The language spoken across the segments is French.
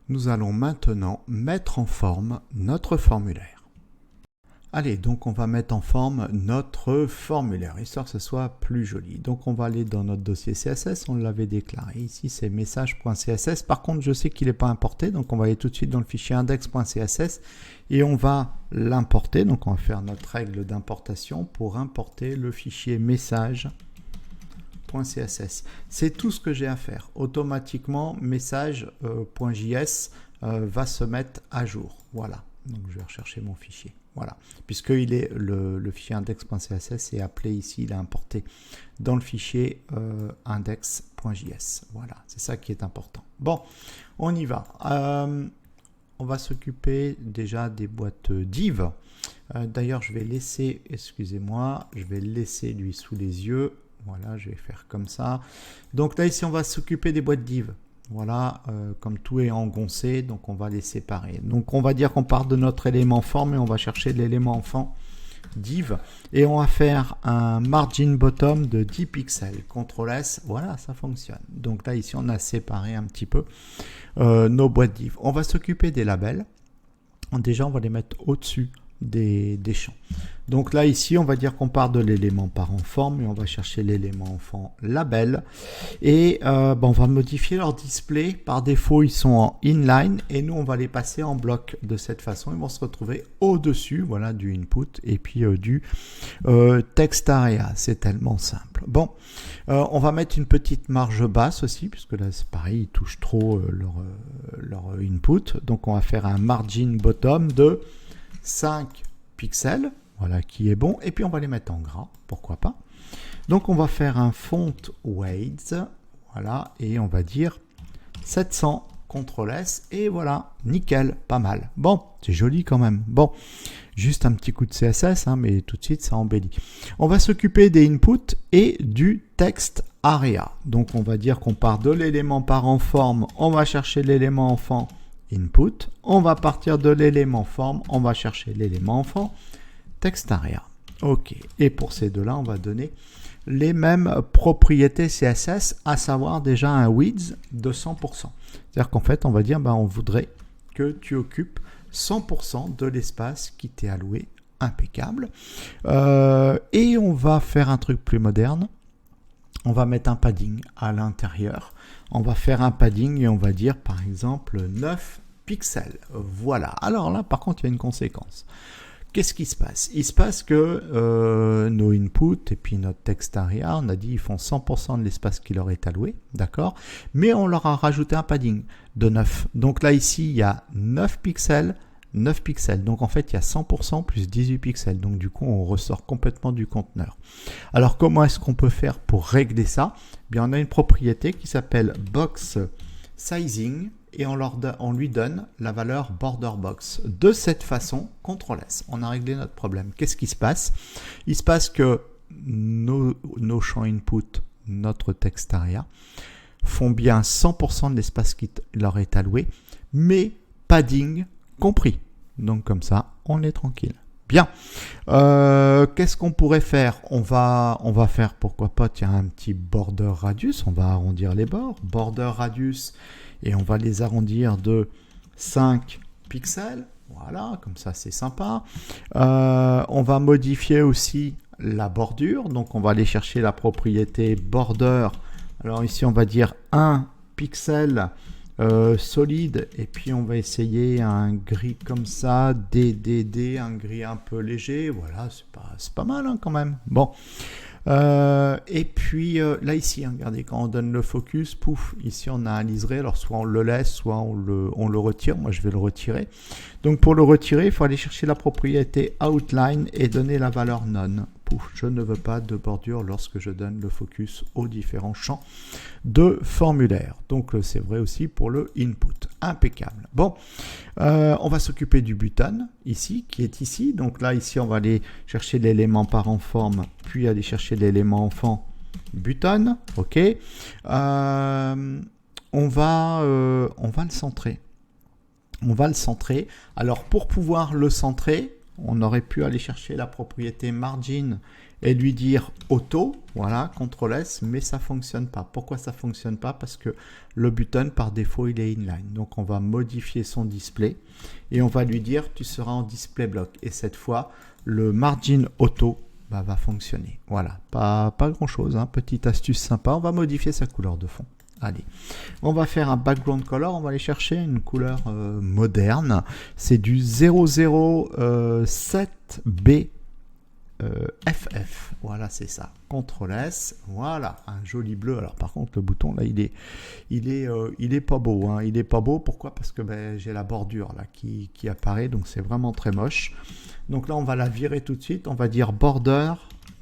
Nous allons maintenant mettre en forme notre formulaire. Allez, donc on va mettre en forme notre formulaire, histoire que ce soit plus joli. Donc on va aller dans notre dossier CSS, on l'avait déclaré. Ici c'est message.css. Par contre, je sais qu'il n'est pas importé, donc on va aller tout de suite dans le fichier index.css et on va l'importer. Donc on va faire notre règle d'importation pour importer le fichier message.css. C'est tout ce que j'ai à faire. Automatiquement, message.js va se mettre à jour. Voilà, donc je vais rechercher mon fichier. Voilà, puisque le fichier index.css est appelé ici, il est importé dans le fichier index.js. Voilà, c'est ça qui est important. Bon, on y va. On va s'occuper déjà des boîtes div. D'ailleurs, je vais laisser, excusez-moi, je vais laisser lui sous les yeux. Voilà, je vais faire comme ça. Donc là, ici, on va s'occuper des boîtes div. Voilà, comme tout est engoncé, donc on va les séparer. Donc on va dire qu'on part de notre élément forme et on va chercher l'élément enfant div. Et on va faire un margin bottom de 10 pixels. CTRL S, voilà, ça fonctionne. Donc là, ici, on a séparé un petit peu nos boîtes div. On va s'occuper des labels. Déjà, on va les mettre au-dessus des champs. Donc là ici on va dire qu'on part de l'élément parent forme et on va chercher l'élément enfant label et on va modifier leur display. Par défaut ils sont en inline et nous on va les passer en bloc de cette façon. Ils vont se retrouver au dessus, voilà, du input et puis du text area. C'est tellement simple. Bon, on va mettre une petite marge basse aussi puisque là c'est pareil, ils touchent trop leur input. Donc on va faire un margin bottom de 5 pixels, voilà, qui est bon, et puis on va les mettre en gras, pourquoi pas. Donc on va faire un font weight, voilà, et on va dire 700, CTRL S, et voilà, nickel, pas mal. Bon, c'est joli quand même. Bon, juste un petit coup de CSS, hein, mais tout de suite ça embellit. On va s'occuper des inputs et du text area. Donc on va dire qu'on part de l'élément parent forme, on va chercher l'élément enfant input, on va partir de l'élément forme, on va chercher l'élément enfant text area. Ok, et pour ces deux-là, on va donner les mêmes propriétés CSS, à savoir déjà un width de 100%. C'est-à-dire qu'en fait, on va dire, on voudrait que tu occupes 100% de l'espace qui t'est alloué, impeccable. Et on va faire un truc plus moderne. On va mettre un padding à l'intérieur. On va faire un padding et on va dire par exemple 9 pixels. Voilà. Alors là, par contre, il y a une conséquence. Qu'est-ce qui se passe? Il se passe que nos inputs et puis notre text area, on a dit ils font 100% de l'espace qui leur est alloué, d'accord? Mais on leur a rajouté un padding de 9. Donc là, ici, il y a 9 pixels. 9 pixels, donc en fait il y a 100% plus 18 pixels, donc du coup on ressort complètement du conteneur. Alors comment est-ce qu'on peut faire pour régler ça? Bien, on a une propriété qui s'appelle box sizing et on lui donne la valeur border box. De cette façon, CTRL S, on a réglé notre problème. Qu'est-ce qui se passe? Il se passe que nos champs input, notre text area, font bien 100% de l'espace qui leur est alloué, mais padding compris. Donc comme ça, on est tranquille. Bien. Qu'est-ce qu'on pourrait faire? On va faire, pourquoi pas, tiens, un petit border radius. On va arrondir les bords. Border radius. Et on va les arrondir de 5 pixels. Voilà, comme ça, c'est sympa. On va modifier aussi la bordure. Donc, on va aller chercher la propriété border. Alors ici, on va dire 1 pixel. Solide, et puis on va essayer un gris comme ça, DDD, un gris un peu léger, voilà, c'est pas mal hein, quand même. Bon, et puis là ici, regardez, quand on donne le focus, pouf, ici on a un liseré, alors soit on le laisse, soit on le retire. Moi je vais le retirer. Donc pour le retirer, il faut aller chercher la propriété outline et donner la valeur none. Pouf, je ne veux pas de bordure lorsque je donne le focus aux différents champs de formulaire. Donc c'est vrai aussi pour le input. Impeccable. Bon, on va s'occuper du button ici, qui est ici. Donc là, ici, on va aller chercher l'élément parent forme, puis aller chercher l'élément enfant button. Ok. On va le centrer. On va le centrer. Alors pour pouvoir le centrer, On aurait pu aller chercher la propriété margin et lui dire auto, voilà, CTRL S, mais ça fonctionne pas. Pourquoi ça fonctionne pas? Parce que le button par défaut il est inline. Donc on va modifier son display et on va lui dire tu seras en display block. Et cette fois le margin auto va fonctionner. Voilà, pas grand chose, hein. Petite astuce sympa. On va modifier sa couleur de fond. Allez, on va faire un background color, on va aller chercher une couleur moderne. C'est du 007B FF. Voilà, c'est ça. CTRL S. Voilà, un joli bleu. Alors par contre, le bouton là, il est pas beau. Hein. Il est pas beau. Pourquoi? Parce que j'ai la bordure là qui apparaît, donc c'est vraiment très moche. Donc là, on va la virer tout de suite. On va dire border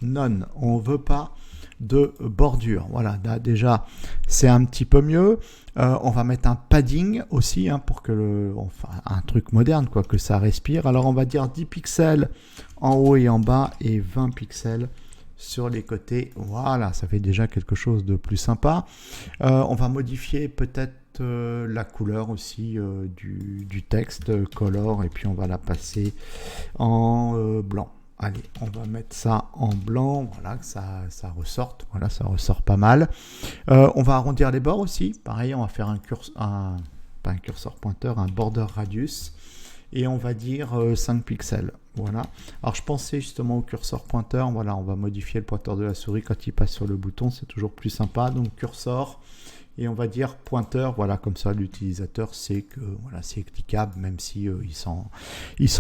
none. On veut pas de bordure. Voilà, là, déjà, c'est un petit peu mieux. On va mettre un padding aussi, hein, pour que enfin, un truc moderne, quoi, que ça respire. Alors, on va dire 10 pixels en haut et en bas et 20 pixels sur les côtés. Voilà, ça fait déjà quelque chose de plus sympa. On va modifier peut-être la couleur aussi du texte, color, et puis on va la passer en blanc. Allez, on va mettre ça en blanc, voilà, que ça ressorte, voilà, ça ressort pas mal. On va arrondir les bords aussi, pareil, on va faire pas un curseur pointeur, un border radius, et on va dire 5 pixels, voilà. Alors je pensais justement au curseur pointeur, voilà, on va modifier le pointeur de la souris quand il passe sur le bouton, c'est toujours plus sympa, donc curseur, et on va dire pointeur, voilà, comme ça l'utilisateur sait que voilà, c'est cliquable, même si il s'en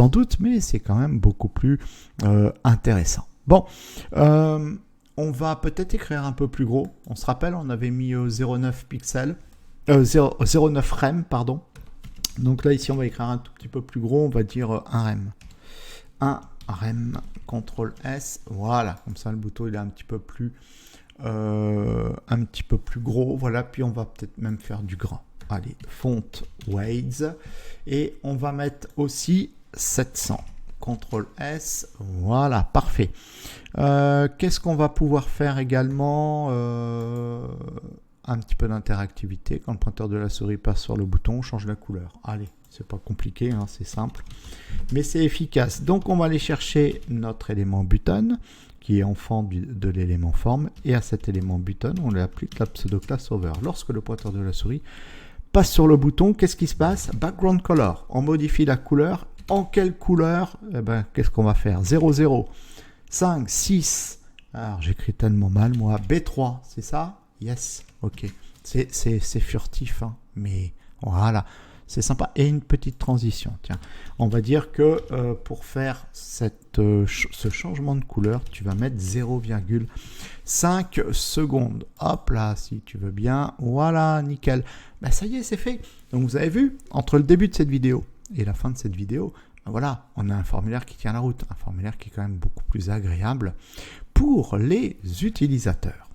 doute, mais c'est quand même beaucoup plus intéressant. Bon, on va peut-être écrire un peu plus gros. On se rappelle, on avait mis 0,9 pixels, 0,9 rem, pardon. Donc là, ici, on va écrire un tout petit peu plus gros, on va dire 1 rem. 1 rem, CTRL S, voilà, comme ça le bouton il est un petit peu plus gros, voilà, puis on va peut-être même faire du gras. Allez, font weights, et on va mettre aussi 700. CTRL S, voilà, parfait. Qu'est-ce qu'on va pouvoir faire également? Un petit peu d'interactivité. Quand le pointeur de la souris passe sur le bouton, on change la couleur. Allez, c'est pas compliqué, hein, c'est simple, mais c'est efficace. Donc on va aller chercher notre élément button, qui est enfant de l'élément forme, et à cet élément button, on lui applique la pseudo-classe over. Lorsque le pointeur de la souris passe sur le bouton, qu'est-ce qui se passe? Background color. On modifie la couleur. En quelle couleur? Eh ben, qu'est-ce qu'on va faire? 0, 0, 5, 6. Alors, j'écris tellement mal, moi. B3, c'est ça? Yes. Ok. C'est furtif, hein, mais voilà. C'est sympa. Et une petite transition. Tiens, on va dire que pour faire ce changement de couleur, tu vas mettre 0,5 secondes. Hop là, si tu veux bien. Voilà, nickel. Ben, ça y est, c'est fait. Donc vous avez vu, entre le début de cette vidéo et la fin de cette vidéo, ben voilà, on a un formulaire qui tient la route. Un formulaire qui est quand même beaucoup plus agréable pour les utilisateurs.